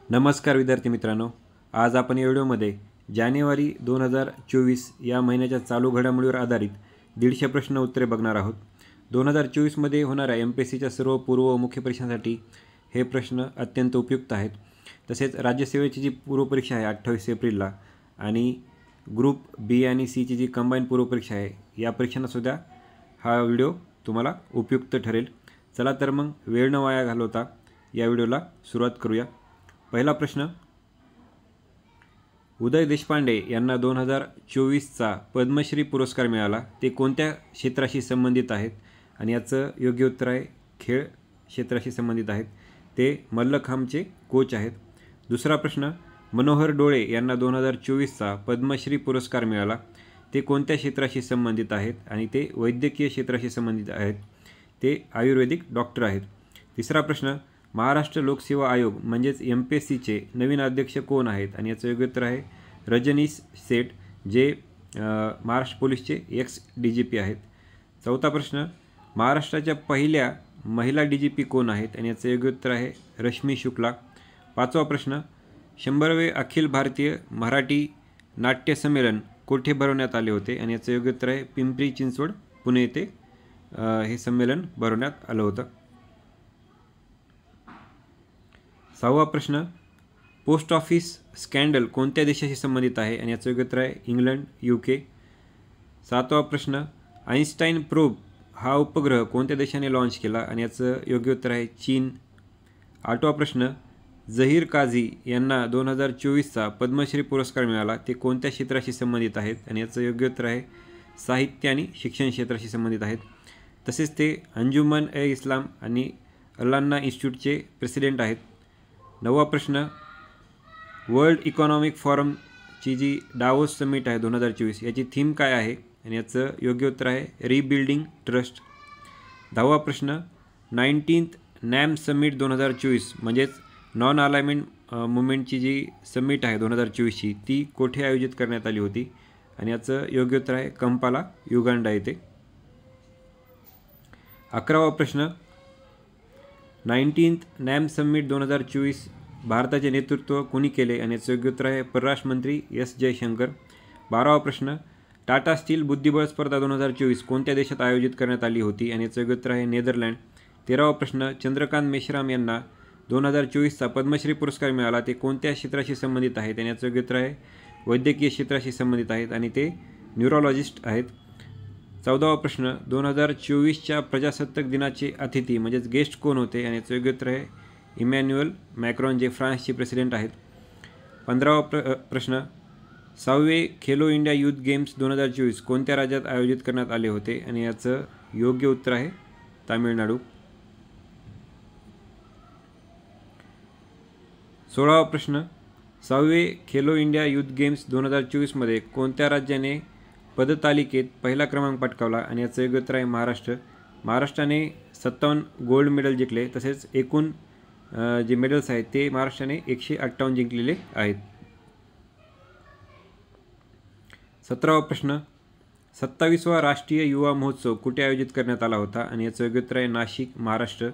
नमस्कार विद्यार्थी मित्रांनो, आज आपण या व्हिडिओमध्ये जानेवारी 2024 या महिन्याच्या चालू घडामोडीवर आधारित 150 प्रश्न उत्तरे बघणार आहोत। 2024मध्ये होणाऱ्या MPSCच्या सर्व पूर्व व मुख्य परीक्षांसाठी हे प्रश्न अत्यंत उपयुक्त आहेत। तसेच राज्यसेवेची जी पूर्वपरीक्षा आहे 28 एप्रिलला आणि ग्रुप बी आणि सी ची जी कंबाईन पूर्वपरीक्षा आहे या परीक्षांनासुद्धा हा व्हिडिओ तुम्हाला उपयुक्त ठरेल। चला तर मग वेळ न वाया घालवता या व्हिडिओला सुरुवात करूया। पहिला प्रश्न, उदय देशपांडे यांना 2024चा पद्मश्री पुरस्कार मिळाला, ते कोणत्या क्षेत्राशी संबंधित आहेत? आणि याचं योग्य उत्तर आहे खेळ क्षेत्राशी संबंधित आहेत, ते मल्लखांबचे कोच आहेत। दुसरा प्रश्न, मनोहर डोळे यांना 2024चा पद्मश्री पुरस्कार मिळाला, ते कोणत्या क्षेत्राशी संबंधित आहेत? आणि ते वैद्यकीय क्षेत्राशी संबंधित आहेत, ते आयुर्वेदिक डॉक्टर आहेत। तिसरा प्रश्न, महाराष्ट्र लोकसेवा आयोग म्हणजेच MPSCचे नवीन अध्यक्ष कोण आहेत? आणि याचं योग्य उत्तर आहे रजनीश सेठ, जे महाराष्ट्र पोलीसचे ex-DGP आहेत। चौथा प्रश्न, महाराष्ट्राच्या पहिल्या महिला DGP कोण आहेत? आणि याचं योग्य उत्तर आहे रश्मी शुक्ला। पाचवा प्रश्न, 100वे अखिल भारतीय मराठी नाट्य संमेलन कोठे भरवण्यात आले होते? आणि याचं योग्य उत्तर आहे पिंपरी चिंचवड, पुणे येथे हे संमेलन भरवण्यात आलं होतं। सहावा प्रश्न, पोस्ट ऑफिस स्कॅन्डल कोणत्या देशाशी संबंधित आहे? आणि याचं योग्य उत्तर आहे इंग्लंड, UK। सातवा प्रश्न, आइन्स्टाईन प्रोब हा उपग्रह कोणत्या देशाने लॉन्च केला? आणि याचं योग्य उत्तर आहे चीन। आठवा प्रश्न, झहीर काझी यांना 2024चा पद्मश्री पुरस्कार मिळाला, ते कोणत्या क्षेत्राशी संबंधित आहेत? आणि याचं योग्य उत्तर आहे साहित्य आणि शिक्षण क्षेत्राशी संबंधित आहेत। तसेच ते अंजुमन-ए-इस्लाम आणि अल्लाना इन्स्टिट्यूटचे प्रेसिडेंट आहेत। नववा प्रश्न, वर्ल्ड इकॉनॉमिक फॉरमची जी डावोस समिट आहे 2024 याची थीम काय आहे? आणि याचं योग्य उत्तर आहे रिबिल्डिंग ट्रस्ट। दहावा प्रश्न, 19th NAM समिट 2024 म्हणजेच नॉन अलाइनमेंट मुवमेंटची जी समिट आहे 2024ची ती कोठे आयोजित करण्यात आली होती? आणि याचं योग्य उत्तर आहे कंपाला, युगांडा येथे। 11वा प्रश्न, 19th NAM समिट 2024 भारताचे नेतृत्व कोणी केले? आणि याचं योग्य उत्तर आहे परराष्ट्र मंत्री S जयशंकर। 12वा प्रश्न, टाटा स्टील बुद्धिबळ स्पर्धा 2024 कोणत्या देशात आयोजित करण्यात आली होती? आणि याचं योग्य उत्तर आहे नेदरलँड। 13वा प्रश्न, चंद्रकांत मेश्राम यांना 2024चा पद्मश्री पुरस्कार मिळाला, ते कोणत्या क्षेत्राशी संबंधित आहेत? आणि याचं योग्य उत्तर आहे वैद्यकीय क्षेत्राशी संबंधित आहेत आणि ते न्यूरोलॉजिस्ट आहेत। 14वा प्रश्न, 2024च्या प्रजासत्ताक दिनाचे अतिथी म्हणजेच गेस्ट कोण होते? आणि याचं योग्य उत्तर आहे इमॅन्युअल मॅक्रॉन, जे फ्रान्सचे प्रेसिडेंट आहेत। 15वा प्रश्न, 6वे खेलो इंडिया यूथ गेम्स 2024 कोणत्या राज्यात आयोजित करण्यात आले होते? आणि याचं योग्य उत्तर आहे तामिळनाडू। 16वा प्रश्न, 6वे खेलो इंडिया यूथ गेम्स 2024मध्ये कोणत्या राज्याने पदतालिकेत पहिला क्रमांक पटकावला? आणि याचं योग्य उत्तर आहे महाराष्ट्र। महाराष्ट्राने 57 गोल्ड मेडल जिंकले, तसेच एकूण जे मेडल्स आहेत ते महाराष्ट्राने 158 जिंकलेले आहेत। 17वा प्रश्न, 27वा राष्ट्रीय युवा महोत्सव कुठे आयोजित करण्यात आला होता? आणि याचं योग्य उत्तर आहे नाशिक, महाराष्ट्र।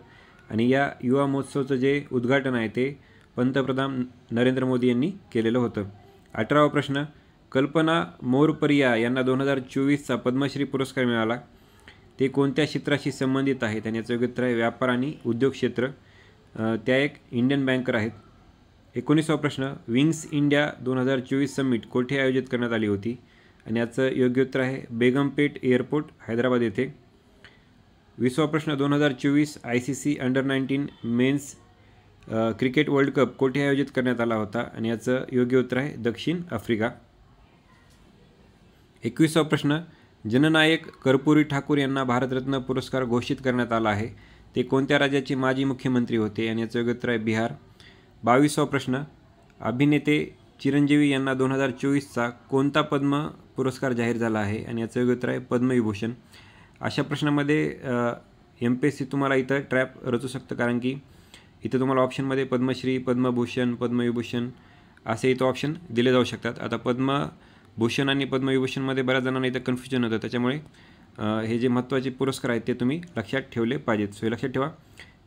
आणि या युवा महोत्सवाचं जे उद्घाटन आहे ते पंतप्रधान नरेंद्र मोदी यांनी केलेलं होतं। 18वा प्रश्न, कल्पना मोरपरिया यांना 2024चा पद्मश्री पुरस्कार मिळाला, ते कोणत्या क्षेत्राशी संबंधित आहेत? आणि याचं योग्य उत्तर आहे व्यापार आणि उद्योग क्षेत्र, त्या एक इंडियन बँकर आहेत। 19वा प्रश्न, विंग्स इंडिया 2024 समिट कोठे आयोजित करण्यात आली होती? आणि याचं योग्य उत्तर आहे बेगमपेट एअरपोर्ट, हैदराबाद येथे। 20वा प्रश्न, 2024 ICC under nineteen men's cricket world cup कोठे आयोजित करण्यात आला होता? आणि याचं योग्य उत्तर आहे दक्षिण आफ्रिका। 21वा प्रश्न, जननायक कर्पूरी ठाकूर यांना भारतरत्न पुरस्कार घोषित करण्यात आला आहे, ते कोणत्या राज्याचे माजी मुख्यमंत्री होते? आणि याचं योग्य उत्तर आहे बिहार। 22वा प्रश्न, अभिनेते चिरंजीवी यांना 2024चा कोणता पद्म पुरस्कार जाहीर झाला आहे? आणि याचं योग्य उत्तर आहे पद्मविभूषण। अशा प्रश्नामध्ये MPSC तुम्हाला इथं ट्रॅप रचू शकतं, कारण की इथं तुम्हाला ऑप्शनमध्ये पद्मश्री, पद्मभूषण, पद्मविभूषण असे इथं ऑप्शन दिले जाऊ शकतात। आता पद्मभूषण आणि पद्मविभूषणमध्ये बऱ्याच जणांना इथं कन्फ्युजन होतं, त्याच्यामुळे हे जे महत्त्वाचे पुरस्कार आहेत ते तुम्ही लक्षात ठेवले पाहिजेत। सो हे लक्षात ठेवा,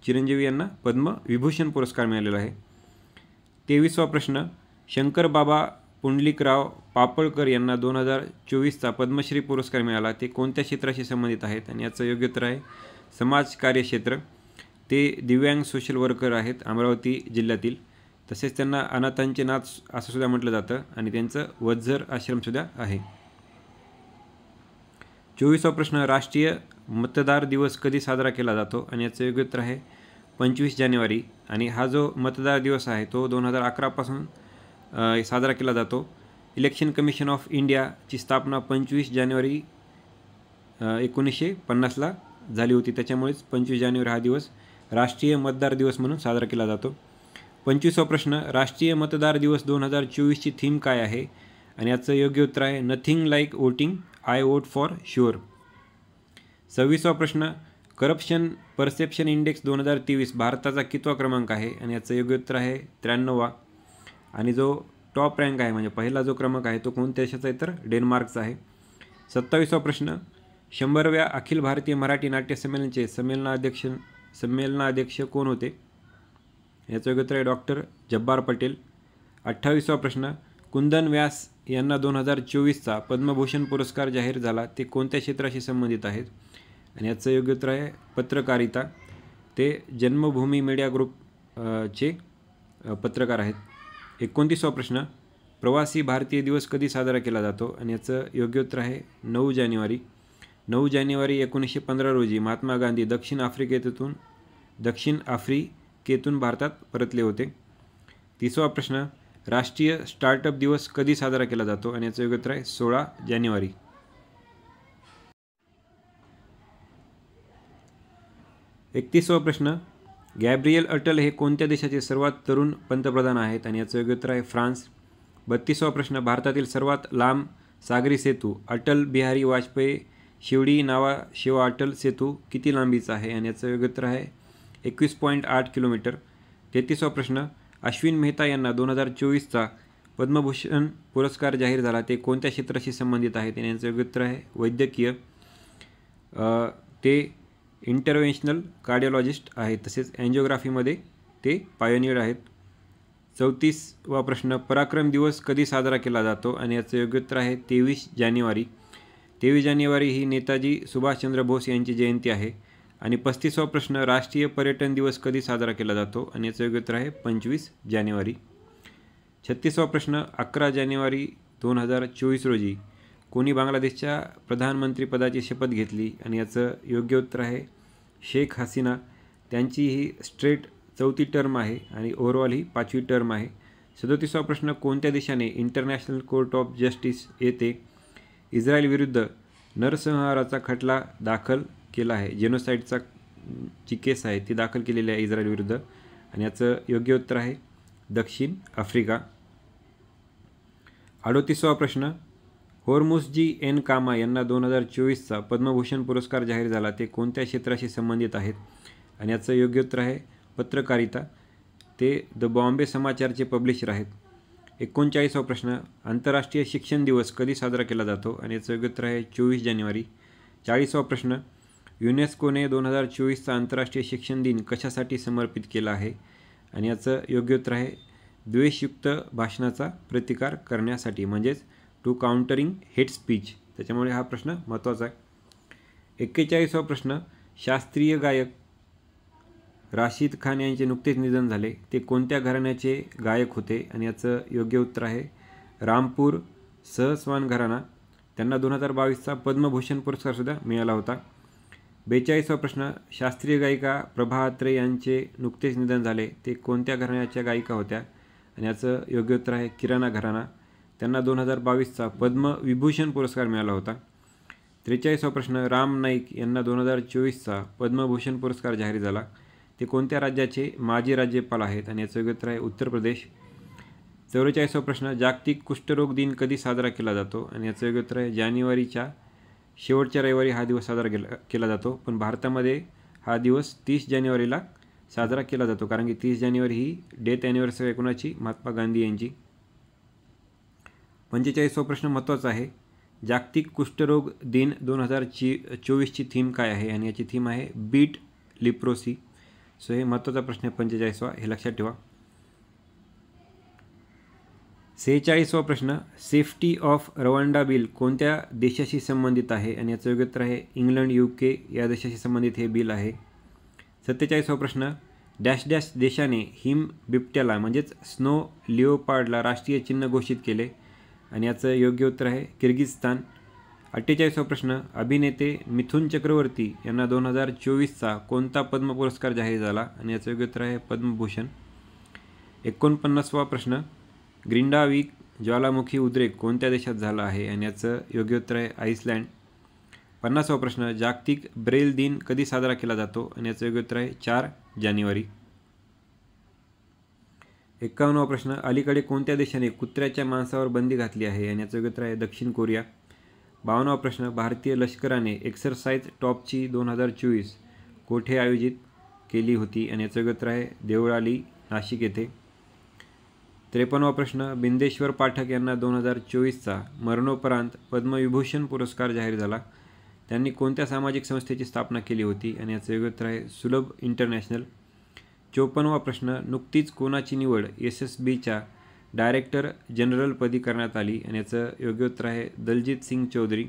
चिरंजीवी यांना पद्मविभूषण पुरस्कार मिळालेला आहे। 23वा प्रश्न, शंकर बाबा पुंडलिकराव पापळकर यांना 2024चा पद्मश्री पुरस्कार मिळाला, ते कोणत्या क्षेत्राशी संबंधित आहेत? आणि याचं योग्य उत्तर आहे समाजकार्य क्षेत्र. ते दिव्यांग सोशल वर्कर आहेत अमरावती जिल्ह्यातील. तसेच त्यांना अनाथांचे नाथ असं सुद्धा म्हटलं जातं आणि त्यांचं वझर आश्रमसुद्धा आहे. 24वा प्रश्न, राष्ट्रीय मतदार दिवस कधी साजरा केला जातो? आणि याचं योग्य उत्तर आहे 25 जानेवारी. आणि हा जो मतदार दिवस आहे तो 2011 पासून साजरा केला जातो. इलेक्शन कमिशन ऑफ इंडियाची स्थापना 25 जानेवारी 1950ला झाली होती. त्याच्यामुळेच 25 जानेवारी हा दिवस राष्ट्रीय मतदार दिवस म्हणून साजरा केला जातो. 25वा प्रश्न, राष्ट्रीय मतदार दिवस 2024ची थीम काय आहे? आणि याचं योग्य उत्तर आहे nothing like voting, I vote for sure. 26वा प्रश्न, करप्शन परसेप्शन इंडेक्स 2023 भारताचा कितवा क्रमांक आहे? आणि याचं योग्य उत्तर आहे 93वा. आणि जो टॉप रँक आहे म्हणजे पहिला जो क्रमांक आहे तो कोणत्या देशाचा आहे तर डेन्मार्कचा आहे. 27वा प्रश्न, 100व्या अखिल भारतीय मराठी नाट्य संमेलनाचे संमेलनाध्यक्ष कोण होते? याचं योग्य उत्तर आहे डॉक्टर जब्बार पटेल. 28वा प्रश्न, कुंदन व्यास यांना 2024चा पद्मभूषण पुरस्कार जाहीर झाला, ते कोणत्या क्षेत्राशी संबंधित आहेत? आणि याचं योग्य उत्तर आहे पत्रकारिता. ते जन्मभूमी मीडिया ग्रुप चे पत्रकार आहेत. 29वा प्रश्न, प्रवासी भारतीय दिवस कधी साजरा केला जातो? आणि याचं योग्य उत्तर आहे 9 जानेवारी. 9 जानेवारी 1915 रोजी महात्मा गांधी दक्षिण आफ्रिकेतून भारतात परतले होते. 30वा प्रश्न, राष्ट्रीय स्टार्टअप दिवस कधी साजरा केला जातो? आणि याचं योग्य उत्तर आहे 16 जानेवारी. 31वा प्रश्न, गॅब्रियल अटल हे कोणत्या देशाचे सर्वात तरुण पंतप्रधान आहेत? आणि याचं योग्य उत्तर आहे फ्रान्स. 32वा प्रश्न, भारतातील सर्वात लांब सागरी सेतू अटल बिहारी वाजपेयी शिवडी नावा अटल सेतू किती लांबीचा आहे? आणि याचं योग्य उत्तर आहे 21.8 किलोमीटर. 33वा प्रश्न, अश्विन मेहता यांना 2024चा पद्मभूषण पुरस्कार जाहीर झाला, ते कोणत्या क्षेत्राशी संबंधित आहेत? आणि याचं योग्य उत्तर आहे वैद्यकीय. ते इंटरव्हेन्शनल कार्डिओलॉजिस्ट आहेत. तसेच अँजिओग्राफीमध्ये ते पायोनियर आहेत. 34वा प्रश्न, पराक्रम दिवस कधी साजरा केला जातो? आणि याचं योग्य उत्तर आहे 23 जानेवारी. 23 जानेवारी ही नेताजी सुभाषचंद्र बोस यांची जयंती आहे. आणि 35वा प्रश्न, राष्ट्रीय पर्यटन दिवस कधी साजरा केला जातो? आणि याचं योग्य उत्तर आहे 25 जानेवारी. 36वा प्रश्न, 11 जानेवारी 2024 रोजी कोणी बांगलादेशच्या प्रधानमंत्रीपदाची शपथ घेतली? आणि याचं योग्य उत्तर आहे शेख हसीना. त्यांची ही स्ट्रेट 4थी टर्म आहे आणि ओव्हरऑल ही 5वी टर्म आहे. 37वा प्रश्न, कोणत्या देशाने इंटरनॅशनल कोर्ट ऑफ जस्टिस येथे इस्रायल विरुद्ध नरसंहाराचा खटला दाखल केला आहे? जेनोसाईडचा जी केस आहे ती दाखल केलेली आहे इस्रायल विरुद्ध. आणि याचं योग्य उत्तर आहे दक्षिण आफ्रिका. 38वा प्रश्न, होर्मुसजी एन कामा यांना 2024चा पद्मभूषण पुरस्कार जाहीर झाला, ते कोणत्या क्षेत्राशी संबंधित आहेत? आणि याचं योग्य उत्तर आहे पत्रकारिता. ते द बॉम्बे समाचारचे पब्लिशर आहेत. 39वा प्रश्न, आंतरराष्ट्रीय शिक्षण दिवस कधी साजरा केला जातो? आणि याचं योग्य उत्तर आहे 24 जानेवारी. 40वा प्रश्न, युनेस्कोने 2024चा आंतरराष्ट्रीय शिक्षण दिन कशासाठी समर्पित केला आहे? आणि याचं योग्य उत्तर आहे द्वेषयुक्त भाषणाचा प्रतिकार करण्यासाठी, म्हणजेच टू काउंटरिंग हेट स्पीच. त्याच्यामुळे हा प्रश्न महत्त्वाचा आहे. 41वा प्रश्न, शास्त्रीय गायक राशिद खान यांचे नुकतेच निधन झाले, ते कोणत्या घराण्याचे गायक होते? आणि याचं योग्य उत्तर आहे रामपूर सहस्वान घराणा. त्यांना 2022चा पद्मभूषण पुरस्कारसुद्धा मिळाला होता. 42वा प्रश्न, शास्त्रीय गायिका प्रभा अत्रे यांचे नुकतेच निधन झाले, ते कोणत्या घराण्याच्या गायिका होत्या? आणि याचं योग्य उत्तर आहे किराणा घराणा. त्यांना 2022चा पद्मविभूषण पुरस्कार मिळाला होता. 43वा प्रश्न, राम नाईक यांना 2024चा पद्मभूषण पुरस्कार जाहीर झाला, ते कोणत्या राज्याचे माजी राज्यपाल आहेत? आणि याचं योग्य उत्तर आहे उत्तर प्रदेश. 44वा प्रश्न, जागतिक कुष्ठरोग दिन कधी साजरा केला जातो? आणि याचं योग्य उत्तर आहे जानेवारीच्या शेवटच्या रविवारी हा दिवस साजरा केला जातो. पण भारतामध्ये हा दिवस 30 जानेवारीला साजरा केला जातो, कारण की 30 जानेवारी ही डेथ ॲनिव्हर्सरी आहे कोणाची? महात्मा गांधी यांची. 45वा प्रश्न महत्त्वाचा आहे, जागतिक कुष्ठरोग दिन 2024ची थीम काय आहे? आणि याची थीम आहे बीट लिप्रोसी. सो हे महत्त्वाचा प्रश्न आहे 45वा, हे लक्षात ठेवा. 46वा प्रश्न, सेफ्टी ऑफ रवांडा बिल कोणत्या देशाशी संबंधित आहे आणि याचं योग्य उत्तर आहे इंग्लंड, UK या देशाशी संबंधित हे बिल आहे. 47वा प्रश्न, डॅश डॅश देशाने हिम बिबट्याला म्हणजेच स्नो लिओपार्डला राष्ट्रीय चिन्ह घोषित केले आणि याचं योग्य उत्तर आहे किर्गिझस्तान. 48वा प्रश्न, अभिनेते मिथुन चक्रवर्ती यांना 2024चा कोणता पद्म पुरस्कार जाहीर झाला आणि याचं योग्य उत्तर आहे पद्मभूषण. 49वा प्रश्न, ग्रिंडाविक ज्वालामुखी उद्रेक कोणत्या देशात झाला आहे आणि याचं योग्य उत्तर आहे आईसलँड. 50वा प्रश्न, जागतिक ब्रेल दिन कधी साजरा केला जातो आणि याचं योग्य उत्तर आहे 4 जानेवारी. 51वा प्रश्न, अलीकडे कोणत्या देशाने कुत्र्याच्या मांसावर बंदी घातली आहे आणि याचं योग्य उत्तर आहे दक्षिण कोरिया. 52वा प्रश्न, भारतीय लष्कराने एक्सरसाइज टॉपची 2024 कोठे आयोजित केली होती आणि याचं योग्य उत्तर आहे देवळाली, नाशिक येथे. 53वा प्रश्न, बिंदेश्वर पाठक यांना 2024चा मरणोपरांत पद्मविभूषण पुरस्कार जाहीर झाला. त्यांनी कोणत्या सामाजिक संस्थेची स्थापना केली होती आणि याचं योग्य उत्तर आहे सुलभ इंटरनॅशनल. 54वा प्रश्न, नुकतीच कोणाची निवड SSBच्या डायरेक्टर जनरलपदी करण्यात आली आणि याचं योग्य उत्तर आहे दलजीत सिंग चौधरी.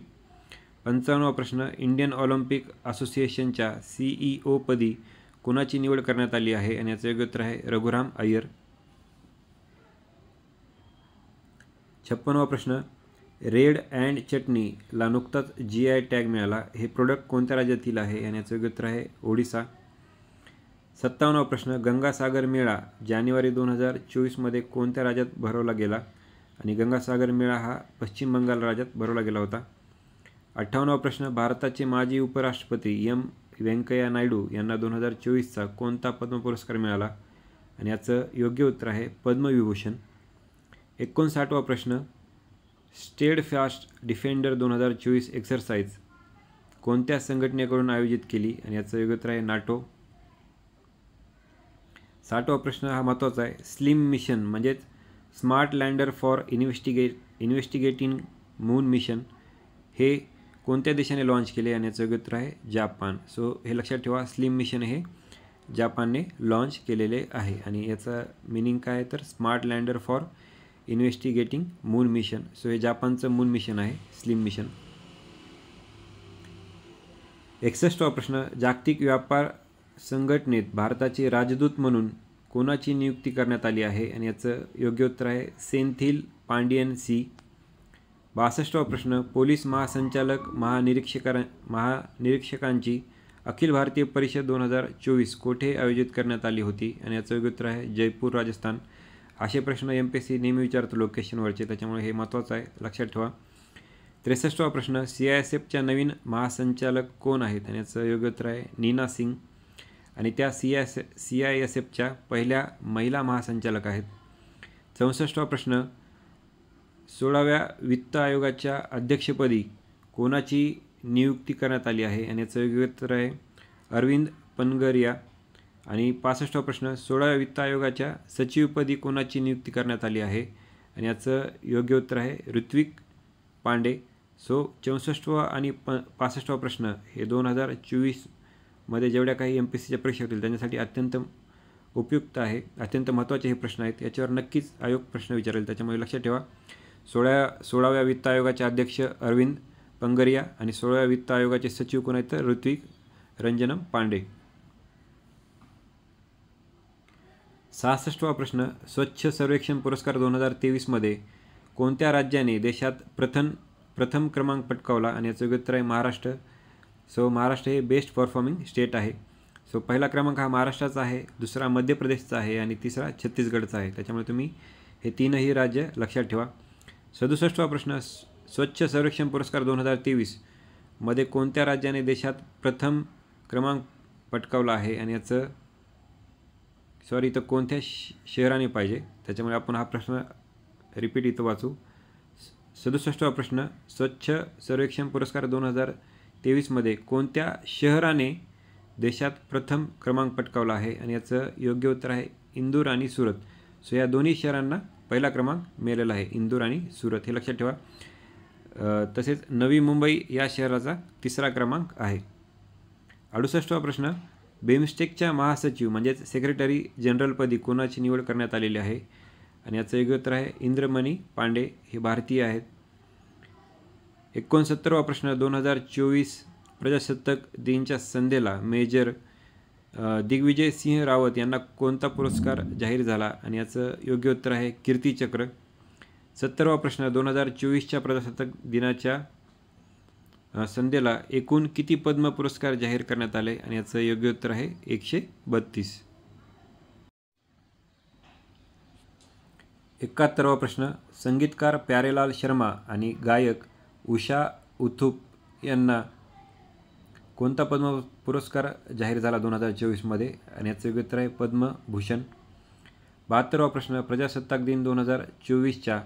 55वा प्रश्न, इंडियन ऑलिम्पिक असोसिएशनच्या CEO पदी कोणाची निवड करण्यात आली आहे आणि याचं योग्य उत्तर आहे रघुराम अय्यर. 56वा प्रश्न, रेड अँड चटणीला नुकताच GI टॅग मिळाला. हे प्रोडक्ट कोणत्या राज्यातील आहे आणि याचं योग्य उत्तर आहे ओडिसा. 57वा प्रश्न, गंगासागर मेळा जानेवारी 2024मध्ये कोणत्या राज्यात भरवला गेला आणि गंगासागर मेळा हा पश्चिम बंगाल राज्यात भरवला गेला होता. 58वा प्रश्न, भारताचे माजी उपराष्ट्रपती व्यंकय्या नायडू यांना 2024चा कोणता पद्म पुरस्कार मिळाला आणि याचं योग्य उत्तर आहे पद्मविभूषण. 59वा प्रश्न, स्टेडफास्ट डिफेंडर 2024 एक्सरसाइज कोणत्या संघटनेकडून आयोजित केली आणि याचं योग्य उत्तर आहे नाटो. 60वा प्रश्न हा महत्त्वाचा आहे, स्लिम मिशन म्हणजेच smart lander for investigating moon mission हे कोणत्या देशाने लॉन्च केले आणि याचं योग्य उत्तर आहे जापान. सो हे लक्षात ठेवा, स्लिम मिशन हे जापानने लॉन्च केलेले आहे आणि याचं मिनिंग काय तर smart lander for investigating moon mission. So हे जापानचं मून मिशन आहे, स्लिम मिशन. 61वा प्रश्न, जागतिक व्यापार संघटनेत भारताचे राजदूत म्हणून कोणाची नियुक्ती करण्यात आली आहे आणि याचं योग्य उत्तर आहे सेंथिल पांडियन सी. 62वा प्रश्न, पोलीस महासंचालक महानिरीक्षकांची अखिल भारतीय परिषद 2024 कोठे आयोजित करण्यात आली होती आणि याचं योग्य उत्तर आहे जयपूर, राजस्थान. असे प्रश्न MPSC नेहमी विचारतो लोकेशनवरचे, त्याच्यामुळे हे महत्त्वाचं आहे, लक्षात ठेवा. 63वा प्रश्न, CISFच्या नवीन महासंचालक कोण आहेत आणि याचं योग्य उत्तर आहे नीना सिंग आणि त्या CISFच्या पहिल्या महिला महासंचालक आहेत. 64वा प्रश्न, 16व्या वित्त आयोगाच्या अध्यक्षपदी कोणाची नियुक्ती करण्यात आली आहे आणि याचं योग्य उत्तर आहे अरविंद पनगरिया. आणि 65वा प्रश्न, 16व्या वित्त आयोगाच्या सचिवपदी कोणाची नियुक्ती करण्यात आली आहे आणि याचं योग्य उत्तर आहे ऋत्विक पांडे. सो 64वा आणि 65वा प्रश्न हे 2024मध्ये जेवढ्या काही MPSCच्या परीक्षा होतील त्यांच्यासाठी अत्यंत उपयुक्त आहे, अत्यंत महत्त्वाचे हे प्रश्न आहेत. याच्यावर नक्कीच आयोग प्रश्न विचारेल, त्याच्यामुळे लक्षात ठेवा. 16व्या वित्त आयोगाचे अध्यक्ष अरविंद पंगरिया आणि 16व्या वित्त आयोगाचे सचिव कोण आहेत तर ऋत्विक रंजनम पांडे. 66वा प्रश्न, स्वच्छ सर्वेक्षण पुरस्कार 2023मध्ये कोणत्या राज्याने देशात प्रथम क्रमांक पटकावला आणि याचं योग्य उत्तर आहे महाराष्ट्र. सो महाराष्ट्र हे बेस्ट परफॉर्मिंग स्टेट आहे. सो पहिला क्रमांक हा महाराष्ट्राचा आहे, दुसरा मध्य प्रदेशचा आहे आणि तिसरा छत्तीसगडचा आहे, त्याच्यामुळे तुम्ही हे तीनही राज्य लक्षात ठेवा. 67वा प्रश्न, स्वच्छ सर्वेक्षण पुरस्कार 2023मध्ये कोणत्या राज्याने देशात प्रथम क्रमांक पटकावला आहे आणि याचं इथं कोणत्या शहराने पाहिजे, त्याच्यामुळे आपण हा प्रश्न रिपीट इथं वाचू. 67वा प्रश्न, स्वच्छ सर्वेक्षण पुरस्कार 2023मध्ये कोणत्या शहराने देशात प्रथम क्रमांक पटकावला आहे आणि याचं योग्य उत्तर आहे इंदूर आणि सुरत. सो या दोन्ही शहरांना पहिला क्रमांक मिळालेला आहे, इंदूर आणि सुरत, हे लक्षात ठेवा. तसेच नवी मुंबई या शहराचा तिसरा क्रमांक आहे. 68वा प्रश्न, बिमस्टेकच्या महासचिव म्हणजेच सेक्रेटरी जनरलपदी कोणाची निवड करण्यात आलेली आहे आणि याचं योग्य उत्तर आहे इंद्रमणी पांडे, हे भारतीय आहेत. 69वा प्रश्न, 2024 प्रजासत्ताक दिनच्या संध्येला मेजर दिग्विजय सिंह रावत यांना कोणता पुरस्कार जाहीर झाला आणि याचं योग्य उत्तर आहे कीर्तिचक्र. 70वा प्रश्न, 2024च्या प्रजासत्ताक दिनाच्या संध्येला एकूण किती पद्म पुरस्कार जाहीर करण्यात आले आणि याचं योग्य उत्तर आहे 132. 71वा प्रश्न, संगीतकार प्यारेलाल शर्मा आणि गायक उषा उथुप यांना कोणता पद्म पुरस्कार जाहीर झाला 2024मध्ये आणि याचं योग्य उत्तर आहे पद्मभूषण. 72वा प्रश्न, प्रजासत्ताक दिन 2024च्या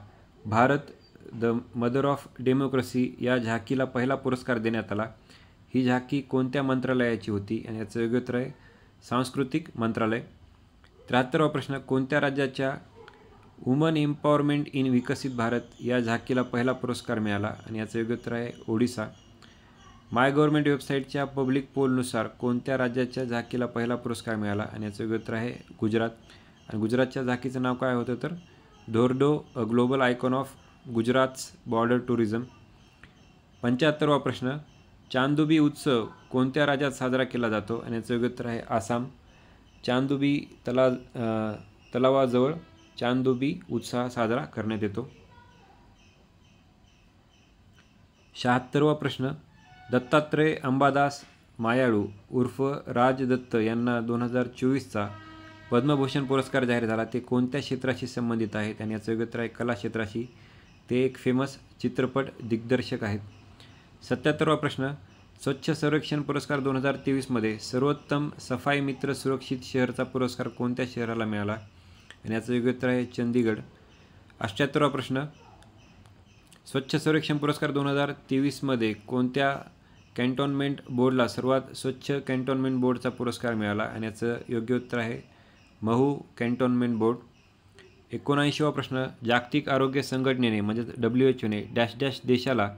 Bharat the mother of democracy या झाकीला पहिला पुरस्कार देण्यात आला. ही झाकी कोणत्या मंत्रालयाची होती आणि याचं योग्य उत्तर आहे सांस्कृतिक मंत्रालय. 73वा प्रश्न, कोणत्या राज्याच्या वुमन एम्पॉवरमेंट इन विकसित भारत या झाकीला पहिला पुरस्कार मिळाला आणि याचं योग्य उत्तर आहे ओडिसा. माय गव्हर्नमेंट वेबसाईटच्या पब्लिक पोलनुसार कोणत्या राज्याच्या झाकीला पहिला पुरस्कार मिळाला आणि याचं योग्य उत्तर आहे गुजरात. आणि गुजरातच्या झाकीचं नाव काय होतं तर Dhordo, a global icon of Gujarat's border tourism. 75वा प्रश्न, चांदुबी उत्सव कोणत्या राज्यात साजरा केला जातो आणि याचं योग्य उत्तर आहे आसाम. चांदुबी तलावाजवळ चांदुबी उत्सव साजरा करण्यात येतो. 76वा प्रश्न, दत्तात्रय अंबादास मायाळू उर्फ राज दत्त यांना 2024चा पद्मभूषण पुरस्कार जाहीर झाला. ते कोणत्या क्षेत्राशी संबंधित आहेत आणि याचं योग्य उत्तर आहे कला क्षेत्राशी. ते एक फेमस चित्रपट दिग्दर्शक आहेत. 77वा प्रश्न, स्वच्छ सर्वेक्षण पुरस्कार 2023मध्ये सर्वोत्तम सफाई मित्र सुरक्षित शहरचा पुरस्कार कोणत्या शहराला मिळाला आणि याचं योग्य उत्तर आहे चंदीगड. 78वा प्रश्न, स्वच्छ सर्वेक्षण पुरस्कार 2023मध्ये कोणत्या कॅन्टोन्मेंट बोर्डला सर्वात स्वच्छ कॅन्टोन्मेंट बोर्डचा पुरस्कार मिळाला आणि याचं योग्य उत्तर आहे महू कॅन्टोन्मेंट बोर्ड. 79वा प्रश्न, जागतिक आरोग्य संघटनेने म्हणजेच WHO डॅश डॅश देशाला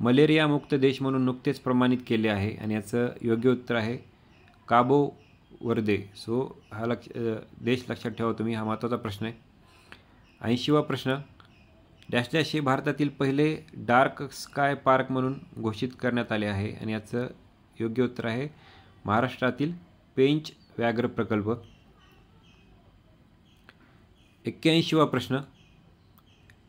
मलेरियामुक्त देश म्हणून नुकतेच प्रमाणित केले आहे आणि याचं योग्य उत्तर आहे काबो वर्दे. सो हा देश लक्षात ठेवा तुम्ही, हा महत्त्वाचा प्रश्न आहे. 80वा प्रश्न, डॅश डॅश हे भारतातील पहिले डार्क स्काय पार्क म्हणून घोषित करण्यात आले आहे आणि याचं योग्य उत्तर आहे महाराष्ट्रातील पेंच व्याघ्र प्रकल्प. 81वा प्रश्न,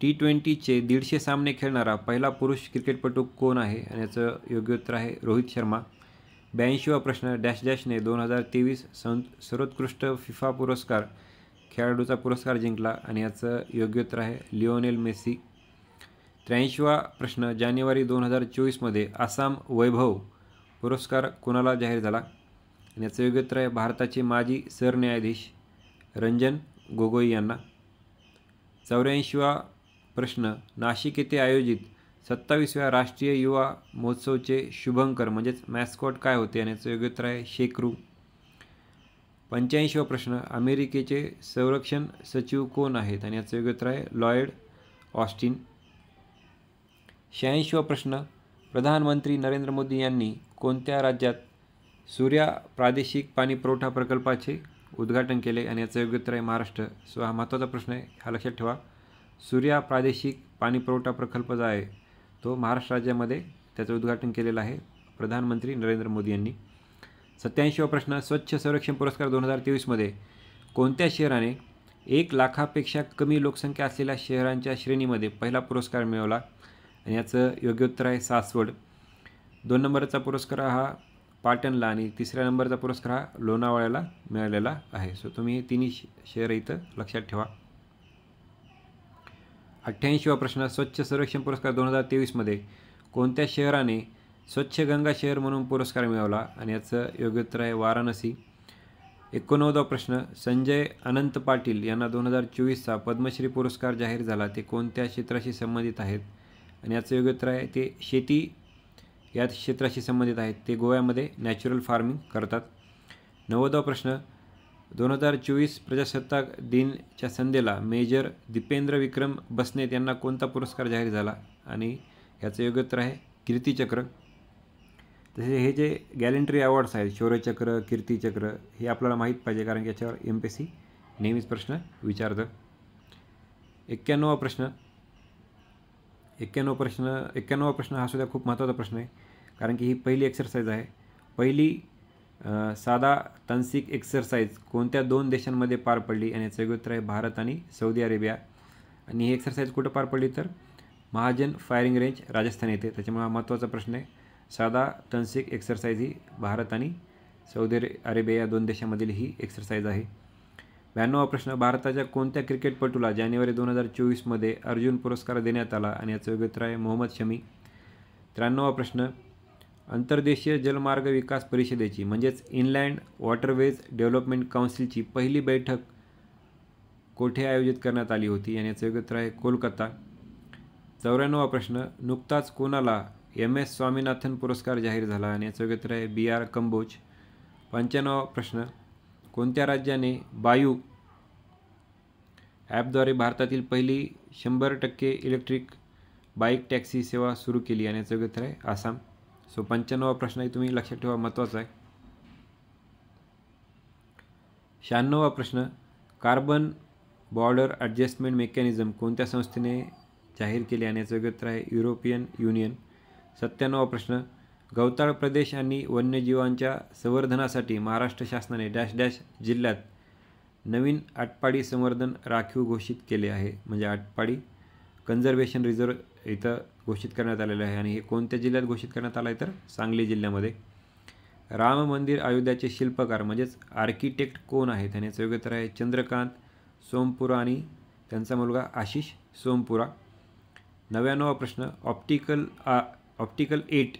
T20चे 150 सामने खेळणारा पहिला पुरुष क्रिकेटपटू कोण आहे आणि याचं योग्य उत्तर आहे रोहित शर्मा. 82वा प्रश्न, डॅश डॅशने 2023 सर्वोत्कृष्ट फिफा पुरस्कार खेळाडूचा पुरस्कार जिंकला आणि याचं योग्य उत्तर आहे लिओनेल मेसी. 83वा प्रश्न, जानेवारी 2024मध्ये आसाम वैभव पुरस्कार कोणाला जाहीर झाला आणि याचं योग्य उत्तर आहे भारताचे माजी सरन्यायाधीश रंजन गोगोई यांना. 84वा प्रश्न, नाशिक येथे आयोजित 27व्या राष्ट्रीय युवा महोत्सवचे शुभंकर म्हणजेच मॅस्कॉट काय होते आणि याचं योग्य उत्तर आहे शेकरू. 85वा प्रश्न, अमेरिकेचे संरक्षण सचिव कोण आहेत आणि याचं योग्य उत्तर आहे लॉयड ऑस्टिन. 86वा प्रश्न, प्रधानमंत्री नरेंद्र मोदी यांनी कोणत्या राज्यात सूर्या प्रादेशिक पाणी पुरवठा प्रकल्पाचे उद्घाटन केले आणि याचं योग्य उत्तर आहे महाराष्ट्र. सो हा महत्त्वाचा प्रश्न आहे, हा लक्षात ठेवा. सूर्या प्रादेशिक पाणी पुरवठा प्रकल्प जो आहे तो महाराष्ट्र राज्यामध्ये त्याचं उद्घाटन केलेलं आहे प्रधानमंत्री नरेंद्र मोदी यांनी. 87वा प्रश्न, स्वच्छ सर्वेक्षण पुरस्कार 2023मध्ये कोणत्या शहराने 1 लाखापेक्षा कमी लोकसंख्या असलेल्या शहरांच्या श्रेणीमध्ये पहिला पुरस्कार मिळवला आणि याचं योग्य उत्तर आहे सासवड. 2 नंबरचा पुरस्कार हा पाटणला आणि 3ऱ्या नंबरचा पुरस्कार हा लोणावळ्याला मिळालेला आहे. सो तुम्ही हे तिन्ही शहरं इथं लक्षात ठेवा. 88वा प्रश्न, स्वच्छ सर्वेक्षण पुरस्कार 2023मध्ये कोणत्या शहराने स्वच्छ गंगा शहर म्हणून पुरस्कार मिळवला आणि याचं योग्य उत्तर आहे वाराणसी. 89वा प्रश्न, संजय अनंत पाटील यांना 2024चा पद्मश्री पुरस्कार जाहीर झाला. ते कोणत्या क्षेत्राशी संबंधित आहेत आणि याचं योग्य उत्तर आहे ते शेती या क्षेत्राशी संबंधित आहेत. ते गोव्यामध्ये नॅचरल फार्मिंग करतात. 90वा प्रश्न, 2024 प्रजासत्ताक दिनच्या संध्येला मेजर दीपेंद्र विक्रम बसनेत यांना कोणता पुरस्कार जाहीर झाला आणि याचं योग्य उत्तर आहे कीर्तिचक्र. तसे हे जे गॅलेंट्री अवॉर्ड्स आहेत शौर्यचक्र, कीर्तिचक्र, हे आपल्याला माहीत पाहिजे कारण की याच्यावर MPSC नेहमीच प्रश्न विचारतं. 91वा प्रश्न हा सुद्धा खूप महत्त्वाचा प्रश्न आहे, कारण की ही पहिली एक्सरसाइज आहे. पहिली साधा तांत्रिक एक्सरसाइज कोणत्या 2 देशांमध्ये पार पडली? आणि याचं उत्तर आहे भारत आणि सौदी अरेबिया. आणि ही एक्सरसाइज कुठं पार पडली? तर महाजन फायरिंग रेंज राजस्थान येथे. त्याच्यामुळे हा महत्त्वाचा प्रश्न आहे. साधा तांत्रिक एक्सरसाइज ही भारत आणि सौदी अरेबिया या 2 देशांमधील ही एक्सरसाइज आहे. 92वा प्रश्न, भारताच्या कोणत्या क्रिकेटपटूला जानेवारी 2024मध्ये अर्जुन पुरस्कार देण्यात आला? आणि याचं उत्तर आहे मोहम्मद शमी. 93वा प्रश्न, अंतर्देशीय जलमार्ग विकास परिषदेची म्हणजेच इनलँड वॉटरवेज डेव्हलपमेंट काउन्सिलची पहिली बैठक कोठे आयोजित करण्यात आली होती? आणि याचं उत्तर आहे कोलकाता. 94वा प्रश्न, नुकताच कोणाला MS स्वामीनाथन पुरस्कार जाहीर झाला? आणि याचं उत्तर आहे BR कंबोज. 95वा प्रश्न, कोणत्या राज्याने बायू ॲपद्वारे भारतातील पहिली 100% इलेक्ट्रिक बाईक टॅक्सी सेवा सुरू केली? आणि याचं उत्तर आहे आसाम. 95वा प्रश्नही तुम्ही लक्षात ठेवा, महत्त्वाचा आहे. 96वा प्रश्न, कार्बन बॉर्डर ॲडजस्टमेंट मेकॅनिझम कोणत्या संस्थेने जाहीर केले? आणि याचं उत्तर आहे युरोपियन युनियन. 97वा प्रश्न, गवताळ प्रदेश आणि वन्यजीवांच्या संवर्धनासाठी महाराष्ट्र शासनाने डॅश डॅश जिल्ह्यात नवीन आटपाडी संवर्धन राखीव घोषित केले आहे? म्हणजे आटपाडी कन्झर्वेशन रिझर्व्ह इथं घोषित करण्यात आलेलं आहे. आणि हे कोणत्या जिल्ह्यात घोषित करण्यात आलं आहे? तर सांगली जिल्ह्यामध्ये. राम मंदिर अयोध्याचे शिल्पकार म्हणजेच आर्किटेक्ट कोण आहेत? आणि याचं उत्तर आहे चंद्रकांत सोमपुरा आणि त्यांचा मुलगा आशिष सोमपुरा. 99वा प्रश्न, ऑप्टिकल 8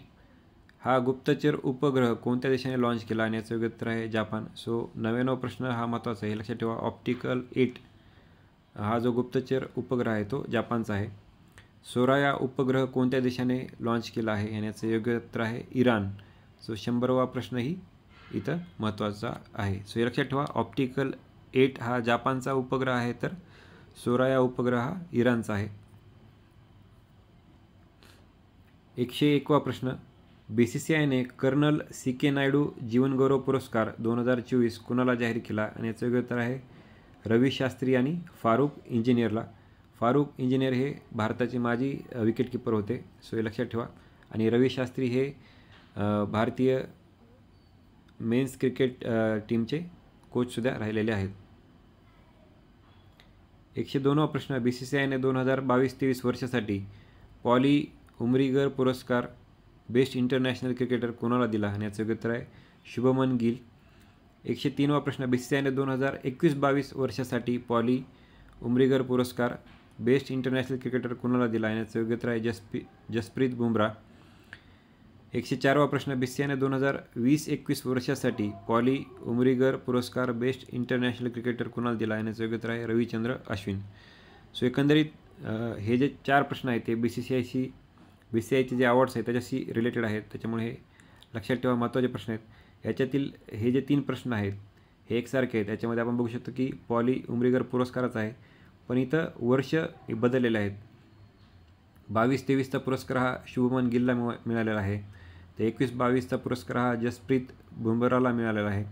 हा गुप्तचर उपग्रह कोणत्या देशाने लॉन्च केला? आणि याचं उत्तर आहे जापान. 99वा प्रश्न हा महत्त्वाचा आहे, लक्षात ठेवा. ऑप्टिकल 8 हा जो गुप्तचर उपग्रह आहे तो जापानचा आहे. सोराया उपग्रह कोणत्या देशाने लॉन्च केला आहे? आणि याचं योग्य उत्तर आहे इराण. 100वा प्रश्नही इथं महत्त्वाचा आहे. हे लक्षात ठेवा, ऑप्टिकल 8 हा जापानचा उपग्रह आहे, तर सोराया उपग्रह हा इराणचा आहे. 101वा प्रश्न, BCCIने कर्नल CK नायडू जीवनगौरव पुरस्कार 2024 कुणाला जाहीर केला? आणि याचं योग्य उत्तर आहे रवी शास्त्री आणि फारुख इंजिनियरला. फारुख इंजिनियर हे भारताचे माजी विकेटकीपर होते, हे लक्षात ठेवा. आणि रवी शास्त्री हे भारतीय मेन्स क्रिकेट टीमचे कोचसुद्धा राहिलेले आहेत. 102वा प्रश्न, BCCIने 2022-23 वर्षासाठी पॉली उमरीगर पुरस्कार बेस्ट इंटरनॅशनल क्रिकेटर कोणाला दिला? आणि याचं उत्तर आहे शुभमन गिल. 103वा प्रश्न, BCCIने 2021-22 वर्षासाठी पॉली उमरीगर पुरस्कार बेस्ट इंटरनॅशनल क्रिकेटर कोणाला दिला? आणि याचं उत्तर आहे जसप्रीत बुमराह. 104वा प्रश्न, BCCIने 2020-21 वर्षासाठी पॉली उमरीगर पुरस्कार बेस्ट इंटरनॅशनल क्रिकेटर कोणाला दिला? आणि याचं उत्तर आहे रविचंद्र अश्विन. एकंदरीत हे जे 4 प्रश्न आहेत ते BCCIचे जे अवॉर्ड्स आहेत त्याच्याशी रिलेटेड आहेत, त्याच्यामुळे हे लक्षात ठेवा, महत्त्वाचे प्रश्न आहेत. याच्यातील हे जे 3 प्रश्न आहेत हे एकसारखे आहेत. याच्यामध्ये आपण बघू शकतो की पॉली उमरीगर पुरस्काराचा आहे, पण इथं वर्ष बदललेले आहेत. 22-23चा पुरस्कार हा शुभमन गिलला मिळालेला आहे, तर 21-22चा पुरस्कार हा जसप्रीत बुमराहला मिळालेला आहे,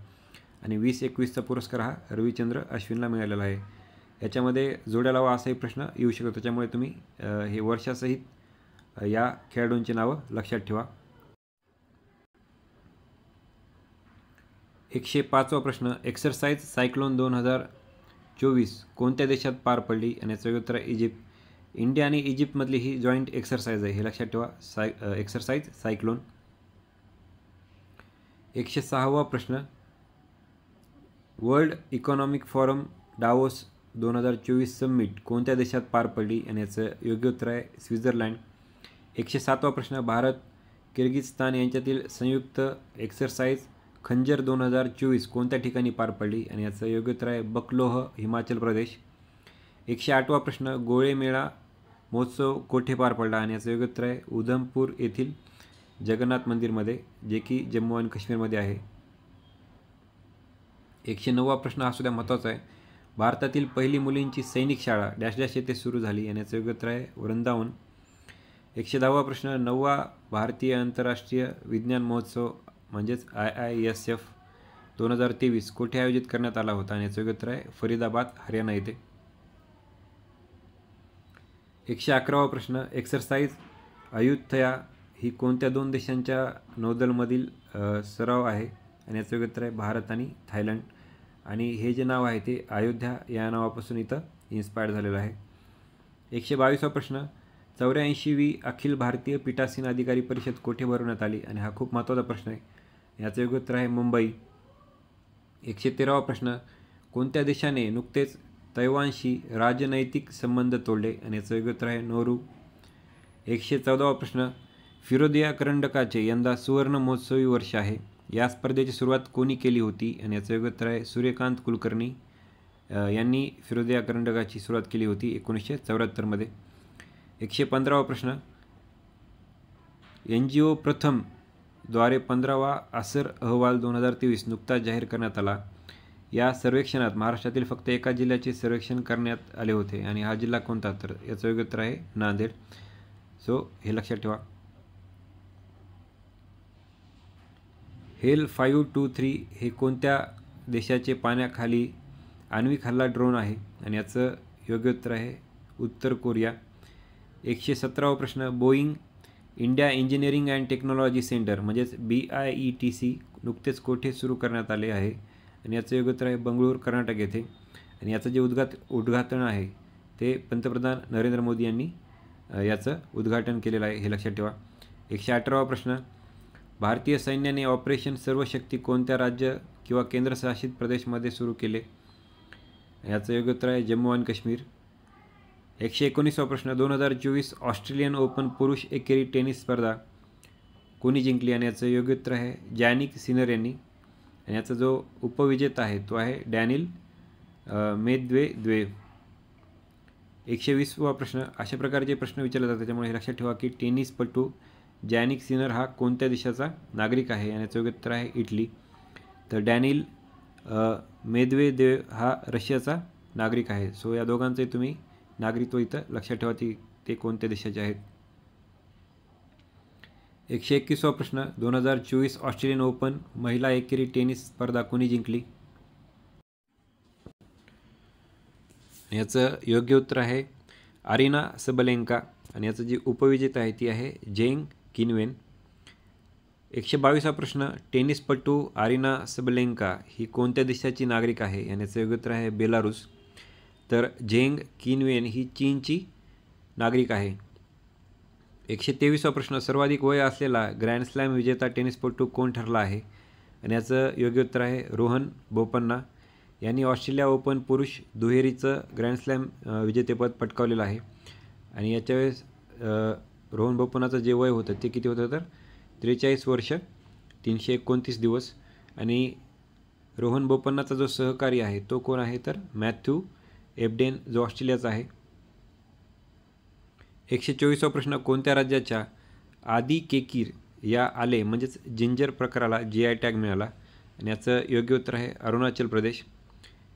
आणि 20-21चा पुरस्कार हा रविचंद्र अश्विनला मिळालेला आहे. याच्यामध्ये जोड्या लावा असाही प्रश्न येऊ शकतो, त्याच्यामुळे तुम्ही हे वर्षासहित या खेळाडूंची नावं लक्षात ठेवा. 105वा प्रश्न, एक्सरसाइज सायक्लोन 2024 कोणत्या देशात पार पडली? आणि याचं उत्तर आहे इजिप्त. इंडिया आणि इजिप्तमधली ही जॉईंट एक्सरसाइज आहे, हे लक्षात ठेवा, एक्सरसाइज सायक्लोन. 106वा प्रश्न, World Economic Forum Davos 2024 summit कोणत्या देशात पार पडली? आणि याचं योग्य उत्तर आहे स्वित्झर्लंड. 107वा प्रश्न, भारत किर्गिझस्तान यांच्यातील संयुक्त एक्सरसाइज खंजर 2024 कोणत्या ठिकाणी पार पडली? आणि याचं योग्य उत्तर आहे बकलोह, हिमाचल प्रदेश. 108वा प्रश्न, गोळे मेळा महोत्सव कोठे पार पडला? आणि याचं योग्य उत्तर आहे उधमपूर येथील जगन्नाथ मंदिरमध्ये, जे की जम्मू आणि काश्मीरमध्ये आहे. 109वा प्रश्न हा सुद्धा महत्त्वाचा आहे, भारतातील पहिली मुलींची सैनिक शाळा डॅश डॅश येथे सुरू झाली? आणि याचं योग्य उत्तर आहे वृंदावन. 110वा प्रश्न, 9वा भारतीय आंतरराष्ट्रीय विज्ञान महोत्सव म्हणजेच IISF 2023 कोठे आयोजित करण्यात आला होता? आणि याचं योग्य उत्तर आहे फरीदाबाद, हरियाणा येथे. 111वा प्रश्न, एक्सरसाइज अयुथया ही कोणत्या 2 देशांच्या नौदलमधील सराव आहे आणि याचं उत्तर आहे भारत आणि थायलंड. आणि हे जे नाव आहे ते अयोध्या या नावापासून इथं इन्स्पायर्ड झालेलं आहे. 122वा प्रश्न, 84वी अखिल भारतीय पीठासीन अधिकारी परिषद कोठे भरवण्यात आली आणि हा खूप महत्त्वाचा प्रश्न आहे. याचं योग्य उत्तर आहे मुंबई. 113वा प्रश्न, कोणत्या देशाने नुकतेच तैवानशी राजनैतिक संबंध तोडले आणि याचं योग्य उत्तर आहे नौरू. 114वा प्रश्न, फिरोदिया करंडकाचे यंदा सुवर्ण महोत्सवी वर्ष आहे. या स्पर्धेची सुरुवात कोणी केली होती आणि याचं योग्य उत्तर आहे सूर्यकांत कुलकर्णी यांनी फिरोदिया करंडकाची सुरुवात केली होती 1974 मध्ये. 115वा प्रश्न, NGO प्रथम द्वारे 15वा आसर अहवाल 2023 नुकताच जाहीर करण्यात आला. या सर्वेक्षणात महाराष्ट्रातील फक्त एका जिल्ह्याचे सर्वेक्षण करण्यात आले होते आणि हा जिल्हा कोणता, तर याचं योग्य उत्तर आहे नांदेड. सो हे लक्षात ठेवा. हेल 523 हे कोणत्या देशाचे पाण्याखाली आण्विक हल्ला ड्रोन आहे आणि याचं योग्य उत्तर आहे उत्तर कोरिया. 117वा प्रश्न, Boeing India engineering and technology centre म्हणजेच BIETC नुकतेच कोठे सुरू करण्यात आले आहे आणि याचं योग्य उत्तर आहे बंगळूर कर्नाटक येथे. आणि याचं जे उद्घाटन आहे ते पंतप्रधान नरेंद्र मोदी यांनी याचं उद्घाटन केलेलं आहे, हे लक्षात ठेवा. 118वा प्रश्न, भारतीय सैन्याने ऑपरेशन सर्वशक्ती कोणत्या राज्य किंवा केंद्रशासित प्रदेशमध्ये सुरू केले, याचं योग्य उत्तर आहे जम्मू आणि काश्मीर. 119वा प्रश्न, 2024 ऑस्ट्रेलियन ओपन पुरुष एकेरी टेनिस स्पर्धा कोणी जिंकली आणि याचं योग्य उत्तर आहे जॅनिक सिनर यांनी. आणि याचा जो उपविजेता आहे तो आहे डॅनिल मेदवेदेव. 120वा प्रश्न, अशा प्रकारचे प्रश्न विचारले जातात त्याच्यामुळे हे लक्षात ठेवा की टेनिसपटू जॅनिक सिनर हा कोणत्या देशाचा नागरिक आहे आणि याचं योग्य उत्तर आहे इटली. तर डॅनिल मेदवेदेव हा रशियाचा नागरिक आहे. सो या दोघांचंही तुम्ही नागरिकत्व इथं लक्षात ठेवा ते कोणत्या देशाचे आहेत. 121वा प्रश्न, 2024 ऑस्ट्रेलियन ओपन महिला एकेरी टेनिस स्पर्धा कोणी जिंकली, याचं योग्य उत्तर आहे अरिना सबलेंका. आणि याचं जी उपविजेता आहे ती आहे जेंग किनवेन. 122वा प्रश्न, टेनिसपटू अरिना सबलेंका ही कोणत्या देशाची नागरिक आहे आणि याचं योग्य उत्तर आहे बेलारूस. तर झेंग किनवेन ही चीनची नागरिक आहे. 123वा प्रश्न, सर्वाधिक वय असलेला ग्रँड स्लॅम विजेता टेनिसपटू कोण ठरला आहे आणि याचं योग्य उत्तर आहे रोहन बोपन्ना. यांनी ऑस्ट्रेलिया ओपन पुरुष दुहेरीचं ग्रँड स्लॅम विजेतेपद पटकावलेलं आहे. आणि याच्या वेळेस रोहन बोपन्नाचं जे वय होतं ते किती होतं, तर 43 वर्ष 329 दिवस. आणि रोहन बोपन्नाचा जो सहकारी आहे तो कोण आहे, तर मॅथ्यू एबडेन जो ऑस्ट्रेलियाचा आहे. 124वा प्रश्न, कोणत्या राज्याच्या आदी केकीर या आले म्हणजेच जिंजर प्रकाराला GI टॅग मिळाला आणि याचं योग्य उत्तर आहे अरुणाचल प्रदेश.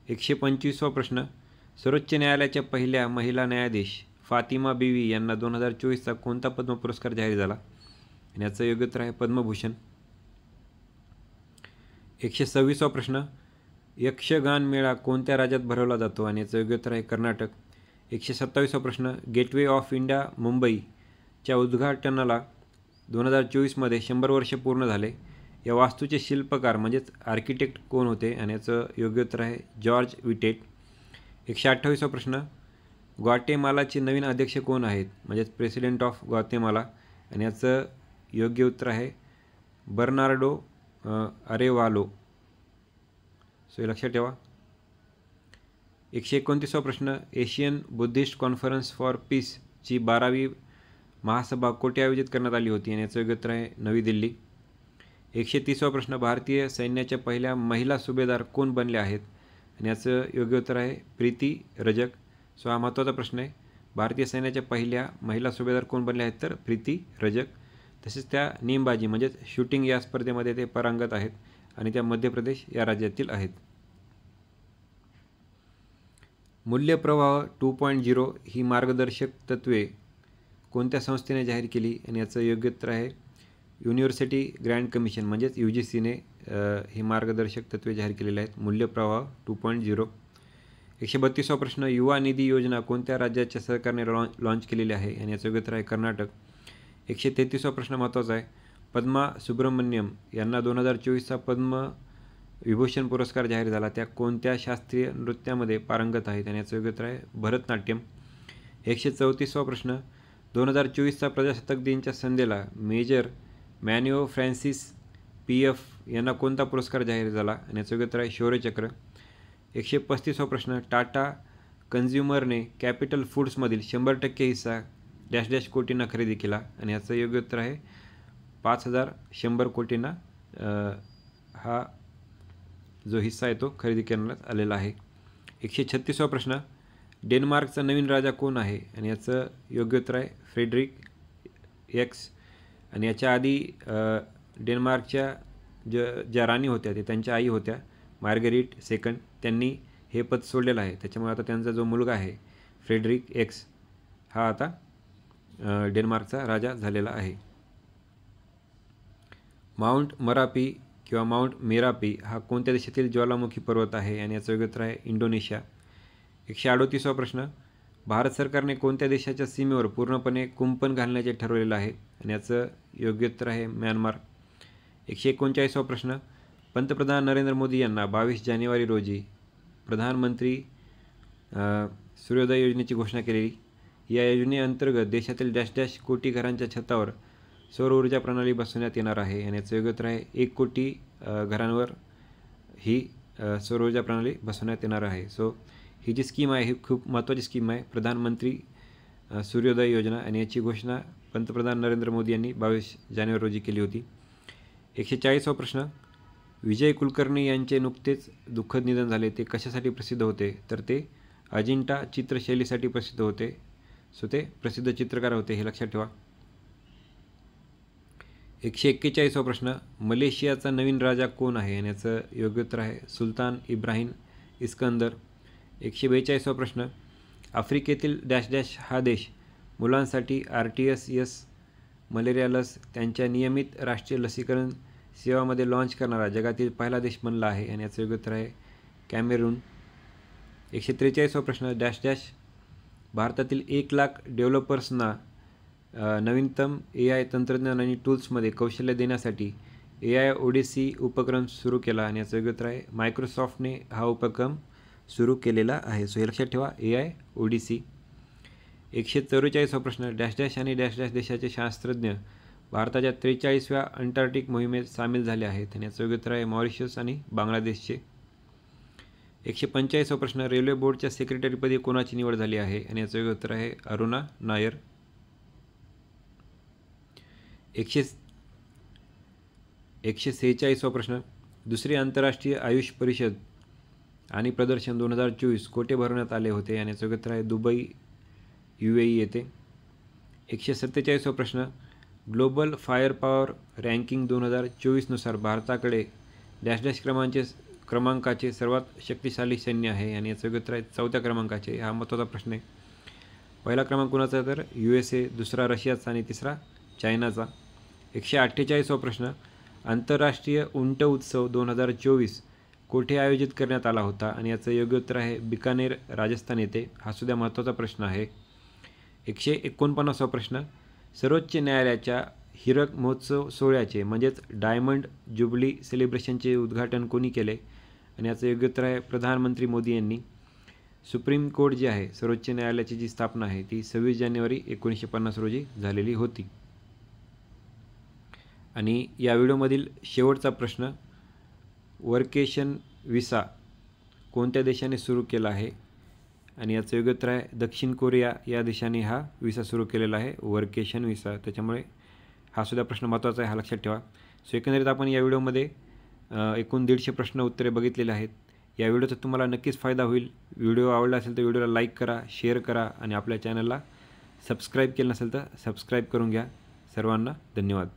125वा प्रश्न, सर्वोच्च न्यायालयाच्या पहिल्या महिला न्यायाधीश फातिमा बीवी यांना 2024चा कोणता पद्म पुरस्कार जाहीर झाला आणि याचं योग्य उत्तर आहे पद्मभूषण. 126वा प्रश्न, यक्षगान मेळा कोणत्या राज्यात भरवला जातो आणि याचं योग्य उत्तर आहे कर्नाटक. 127वा प्रश्न, गेटवे ऑफ इंडिया मुंबईच्या उद्घाटनाला 2024मध्ये 100 वर्ष पूर्ण झाले. या वास्तूचे शिल्पकार म्हणजेच आर्किटेक्ट कोण होते आणि याचं योग्य उत्तर आहे जॉर्ज विटेट. 128वा प्रश्न, ग्वाटेमालाचे नवीन अध्यक्ष कोण आहेत म्हणजेच प्रेसिडेंट ऑफ ग्वातेमाला आणि याचं योग्य उत्तर आहे बर्नार्डो अरेवालो. सो हे लक्षात ठेवा. 129वा प्रश्न, एशियन बुद्धिस्ट कॉन्फरन्स फॉर पीसची 12वी महासभा कोठे आयोजित करण्यात आली होती आणि याचं योग्य उत्तर आहे नवी दिल्ली. 130वा प्रश्न, भारतीय सैन्याच्या पहिल्या महिला सुभेदार कोण बनल्या आहेत आणि याचं योग्य उत्तर आहे प्रीती रजक. सो हा महत्त्वाचा प्रश्न आहे. भारतीय सैन्याच्या पहिल्या महिला सुभेदार कोण बनल्या आहेत, तर प्रीती रजक. तसेच त्या नेमबाजी म्हणजेच शूटिंग या स्पर्धेमध्ये ते पारंगत आहेत आणि त्या मध्य प्रदेश या राज्यातील आहेत. मूल्यप्रवाह 2.0 ही मार्गदर्शक तत्त्वे कोणत्या संस्थेने जाहीर केली आणि याचं योग्य उत्तर आहे युनिव्हर्सिटी ग्रँड कमिशन म्हणजेच UGCने ही मार्गदर्शक तत्त्वे जाहीर केलेली आहेत मूल्यप्रवाह 2.0. 132वा प्रश्न, युवा निधी योजना कोणत्या राज्याच्या सरकारने लॉन्च केलेली आहे आणि याचं उत्तर आहे कर्नाटक. 133वा प्रश्न महत्त्वाचा आहे, पद्मा सुब्रमण्यम यांना 2024चा पद्म विभूषण पुरस्कार जाहीर झाला. त्या कोणत्या शास्त्रीय नृत्यामध्ये पारंगत आहेत आणि याचं उत्तर आहे भरतनाट्यम. 134वा प्रश्न, 2024चा प्रजासत्ताक दिनाच्या संध्येला मेजर मॅन्युओ फ्रान्सिस PF यांना कोणता पुरस्कार जाहीर झाला आणि याचं उत्तर आहे शौर्यचक्र. 135वा प्रश्न, टाटा कन्झ्युमरने कॅपिटल फूड्समधील 100% हिस्सा डॅश डॅश कोटींना खरेदी केला आणि याचं योग्य उत्तर आहे 5100 कोटींना हा जो हिस्सा आहे तो खरेदी करण्यात आलेला आहे. 136वा प्रश्न, डेन्मार्कचा नवीन राजा कोण आहे आणि याचं योग्य उत्तर आहे फ्रेडरिक एक्स. आणि याच्या आधी डेन्मार्कच्या ज्या राणी होत्या ते त्यांच्या आई होत्या मार्गरेट सेकंड, त्यांनी हे पद सोडलेलं आहे. त्याच्यामुळे आता त्यांचा जो मुलगा आहे फ्रेडरिक एक्स हा आता डेन्मार्कचा राजा झालेला आहे. माउंट मरापी किंवा माउंट मेरापी हा कोणत्या देशातील ज्वालामुखी पर्वत आहे आणि याचं योग्य उत्तर आहे इंडोनेशिया. 138वा प्रश्न, भारत सरकारने कोणत्या देशाच्या सीमेवर पूर्णपणे कुंपण घालण्याचे ठरवलेलं आहे आणि याचं योग्य उत्तर आहे म्यानमार. 139वा प्रश्न, पंतप्रधान नरेंद्र मोदी यांना 22 जानेवारी रोजी प्रधानमंत्री सूर्योदय योजनेची घोषणा केलेली. या योजनेअंतर्गत देशातील डॅश डॅश कोटी घरांच्या छतावर सौर ऊर्जा प्रणाली बसवण्यात येणार आहे आणि याचं योग्य उत्तर आहे 1 कोटी घरांवर ही सौर ऊर्जा प्रणाली बसवण्यात येणार आहे. सो ही जी स्कीम आहे ही खूप महत्त्वाची स्कीम आहे, प्रधानमंत्री सूर्योदय योजना, आणि याची घोषणा पंतप्रधान नरेंद्र मोदी यांनी 22 जानेवारी रोजी केली होती. 140वा प्रश्न, विजय कुलकर्णी यांचे नुकतेच दुःखद निधन झाले. ते कशासाठी प्रसिद्ध होते तर ते अजिंठा चित्रशैलीसाठी प्रसिद्ध होते. सो ते प्रसिद्ध चित्रकार होते, हे लक्षात ठेवा. 141वा प्रश्न, मलेशियाचा नवीन राजा कोण आहे आणि याचं योग्य उत्तर आहे सुलतान इब्राहिम इस्कंदर. 142वा प्रश्न, आफ्रिकेतील डॅश डॅश हा देश मुलांसाठी RTS मलेरिया लस त्यांच्या नियमित राष्ट्रीय लसीकरण सेवामध्ये लॉन्च करणारा जगातील पहिला देश बनला आहे आणि याचं योग्य उत्तर आहे कॅमेरून. 143वा प्रश्न, डॅश डॅश भारतातील 1 लाख डेव्हलपर्सना नवीनतम AI तंत्रज्ञान आणि टूल्समध्ये कौशल्य देण्यासाठी AI ओडिसी उपक्रम सुरू केला आणि याचं योग्य उत्तर आहे मायक्रोसॉफ्टने हा उपक्रम सुरू केलेला आहे. सो हे लक्षात ठेवा AI ओडिसी. 144वा प्रश्न, डॅश डॅश आणि डॅश डॅश देशाचे शास्त्रज्ञ भारताच्या 43व्या अंटार्क्टिक मोहिमेत सामील झाले आहेत आणि याचं योग्य उत्तर आहे मॉरिशस आणि बांगलादेशचे. 145वा प्रश्न, रेल्वे बोर्डच्या सेक्रेटरीपदी कोणाची निवड झाली आहे आणि याचं योग्य उत्तर आहे अरुणा नायर. 146वा प्रश्न, दुसरी आंतरराष्ट्रीय आयुष परिषद आणि प्रदर्शन 2024 कोठे भरवण्यात आले होते आणि याचं उत्तर आहे दुबई UAE येथे. 147वा प्रश्न, ग्लोबल फायर पॉवर रँकिंग 2024 नुसार भारताकडे डॅश डॅश क्रमांकाचे सर्वात शक्तिशाली सैन्य आहे आणि याचं उत्तर आहे 4थ्या क्रमांकाचे. हा महत्त्वाचा प्रश्न आहे. पहिला क्रमांक कोणाचा तर USA, दुसरा रशियाचा आणि तिसरा चायनाचा. 148वा प्रश्न, आंतरराष्ट्रीय उंट उत्सव 2024 कोठे आयोजित करण्यात आला होता आणि याचं योग्य उत्तर आहे बिकानेर राजस्थान येथे. हा सुद्धा महत्त्वाचा प्रश्न आहे. 149वा प्रश्न, सर्वोच्च न्यायालयाच्या हीरक महोत्सव सोहळ्याचे म्हणजेच डायमंड जुबली सेलिब्रेशनचे उद्घाटन कोणी केले आणि याचं योग्य उत्तर आहे प्रधानमंत्री मोदी यांनी. सुप्रीम कोर्ट जे आहे सर्वोच्च न्यायालयाची जी स्थापना आहे ती 26 जानेवारी 1950 रोजी झालेली होती. आणि या व्हिडिओमधील शेवटचा प्रश्न, वर्केशन विसा कोणत्या देशाने सुरू केला आहे आणि याचं योग्य उत्तर आहे दक्षिण कोरिया या देशाने हा विसा सुरू केलेला आहे वर्केशन विसा. त्याच्यामुळे हा सुद्धा प्रश्न महत्त्वाचा आहे, हा लक्षात ठेवा. सो एकंदरीत आपण या व्हिडिओमध्ये एकूण 150 प्रश्न उत्तरे बघितलेले आहेत. या व्हिडिओचा तुम्हाला नक्कीच फायदा होईल. व्हिडिओ आवडला असेल तर व्हिडिओला लाईक करा, शेअर करा आणि आपल्या चॅनलला सबस्क्राईब केलं नसेल तर सबस्क्राईब करून घ्या. सर्वांना धन्यवाद.